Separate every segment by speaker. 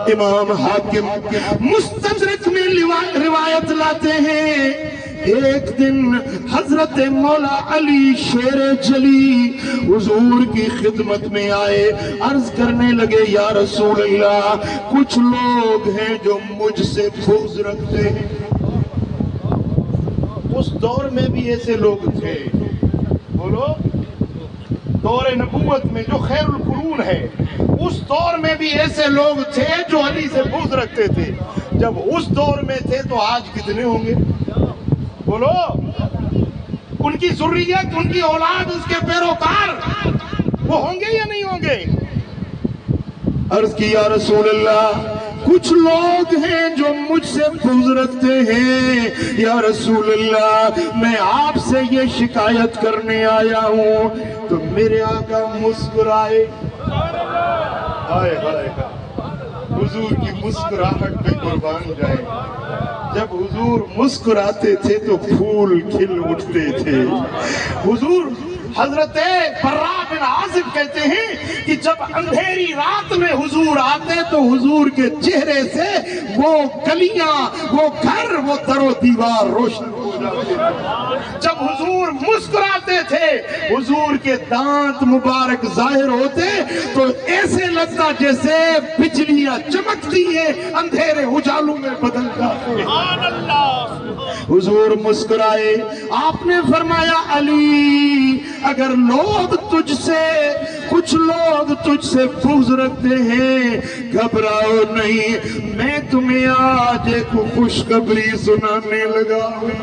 Speaker 1: امام حاکم مستدرک میں روایت لاتے ہیں، ایک دن حضرت مولا علی شیر جلی حضور کی خدمت میں آئے، عرض کرنے لگے یا رسول اللہ کچھ لوگ ہیں جو مجھ سے بغض رکھتے ہیں۔ اس دور میں بھی ایسے لوگ تھے، بولو دور نبوت میں جو خیر القرون ہے، اس دور میں بھی ایسے لوگ تھے جو علی سے بغض رکھتے تھے۔ جب اس دور میں تھے تو آج کتنے ہوں گے؟ بولو، ان کی ذریت، ان کی اولاد، اس کے پیروکار وہ ہوں گے یا نہیں ہوں گے؟ عرض کی یا رسول اللہ کچھ لوگ ہیں جو مجھ سے بغض رکھتے ہیں، یا رسول اللہ میں آپ سے یہ شکایت کرنے آیا ہوں۔ تو میرے آقا مسکرائے، ہائے ہائے، حضور کی مسکراہٹ پہ قربان جائے۔ جب حضور مسکراتے تھے تو پھول کھل اٹھتے تھے۔ حضور حضرت براء بن عازب کہتے ہیں کہ جب اندھیری رات میں حضور آتے تو حضور کے چہرے سے وہ گلیاں، وہ گھر، وہ در و دیوار روشن ہو جاتے تھے۔ جب حضور مسکراتے تھے، حضور کے دانت مبارک ظاہر ہوتے تو ایسے لگتا جیسے بجلیاں چمکتی ہیں، اندھیرے اجالوں میں بدل جاتے ہیں۔ حضور مسکرائے، آپ نے فرمایا علی اگر لوگ تجھ سے، کچھ لوگ تجھ سے بغض رکھتے ہیں، گھبراؤ نہیں، میں تمہیں آج ایک خوشخبری سنانے لگا ہوں۔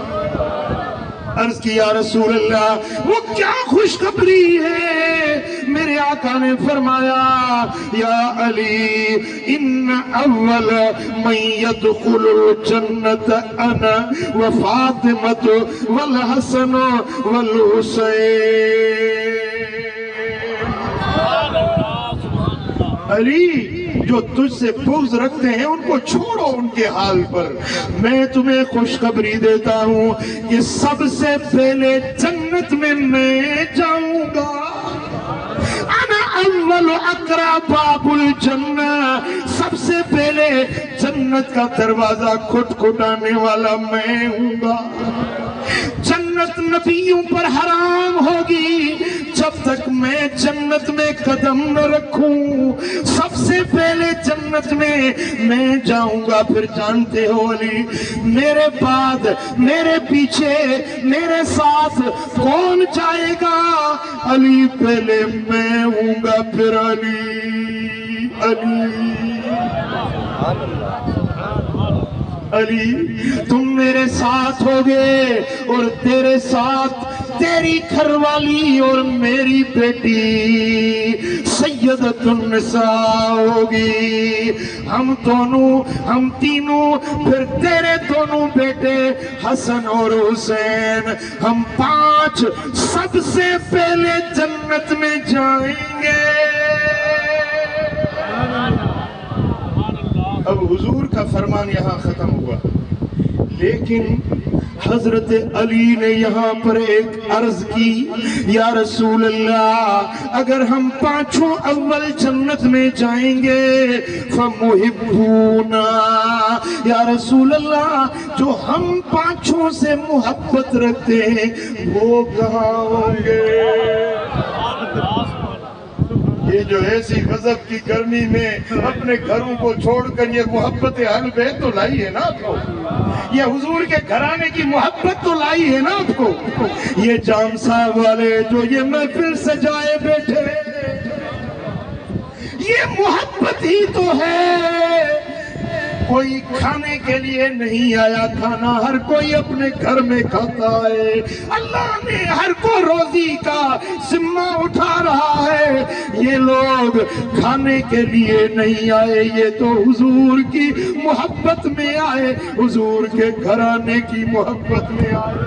Speaker 1: عرض کی یا رسول اللہ وہ کیا خوشخبری ہے؟ میرے آقا نے فرمایا یا علی ان اول من يدخل الجنت انا وفاطمۃ والحسن والحسین۔ علی جو تجھ سے بغض رکھتے ہیں ان کو چھوڑو ان کے حال پر، میں تمہیں خوشخبری دیتا ہوں کہ سب سے پہلے جنت میں میں جاؤں گا۔ انا اول اقرا باب الجنہ، سب سے پہلے جنت کا دروازہ کھٹکھٹانے والا میں ہوں گا۔ جنت نبیوں پر حرام ہوگی جب تک میں جنت میں قدم نہ رکھوں، سب سے پہلے جنت میں جاؤں گا۔ پھر جانتے ہو علی میرے بعد، میرے پیچھے، میرے ساتھ کون جائے گا؟ علی پہلے میں ہوں گا، پھر علی۔ علی تم میرے ساتھ ہوگے اور تیرے ساتھ تیری گھر والی اور میری بیٹی سیدۃ النساء ہوگی۔ ہم دونوں، ہم تینوں، پھر تیرے دونوں بیٹے حسن اور حسین، ہم پانچ سب سے پہلے جنت میں جائیں گے۔ اب حضور کا فرمان یہاں ختم ہوا، لیکن حضرت علی نے یہاں پر ایک عرض کی یا رسول اللہ اگر ہم پانچوں اول جنت میں جائیں گے فمحبونا، یا رسول اللہ جو ہم پانچوں سے محبت رکھتے ہیں وہ کہاں ہوں گے؟ یہ جو ایسی غضب کی گرمی میں اپنے گھروں کو چھوڑ کر یہ محبت اہل بیت تو لائی ہے نا آپ کو، یہ حضور کے گھرانے کی محبت تو لائی ہے نا آپ کو، یہ جام صاحب والے جو یہ محفل سجائے بیٹھے، یہ محبت ہی تو ہے۔ کوئی کھانے کے لیے نہیں آیا کھانا، ہر کوئی اپنے گھر میں کھاتا ہے۔ اللہ نے ہر کو روزی کا ذمہ اٹھا رہا ہے، یہ لوگ کھانے کے لیے نہیں آئے، یہ تو حضور کی محبت میں آئے، حضور کے گھرانے کی محبت میں آئے۔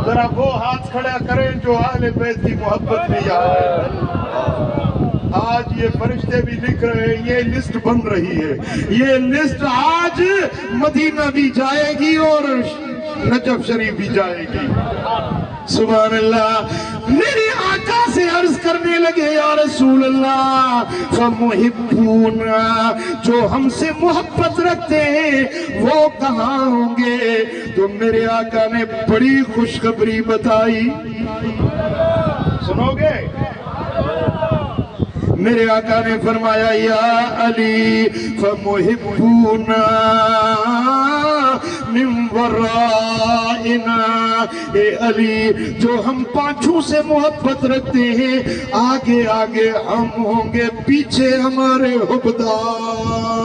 Speaker 1: ذرا وہ ہاتھ کھڑا کریں جو اہل بیت کی محبت میں آئے۔ آج یہ فرشتے بھی لکھ رہے ہیں، یہ لسٹ بن رہی ہے، یہ لسٹ آج مدینہ بھی جائے گی اور نجف شریف بھی جائے گی۔ سبحان اللہ، میرے آقا سے سے عرض کرنے لگے یا رسول اللہ فمحبونا، جو ہم سے محبت رکھتے ہیں وہ کہاں ہوں گے؟ تو میرے آقا نے بڑی خوشخبری بتائی، سنو گے؟ میرے آقا نے فرمایا یا علی فمحبونا من ورائنا، اے علی جو ہم پانچوں سے محبت رکھتے ہیں آگے آگے ہم ہوں گے، پیچھے ہمارے حبدار۔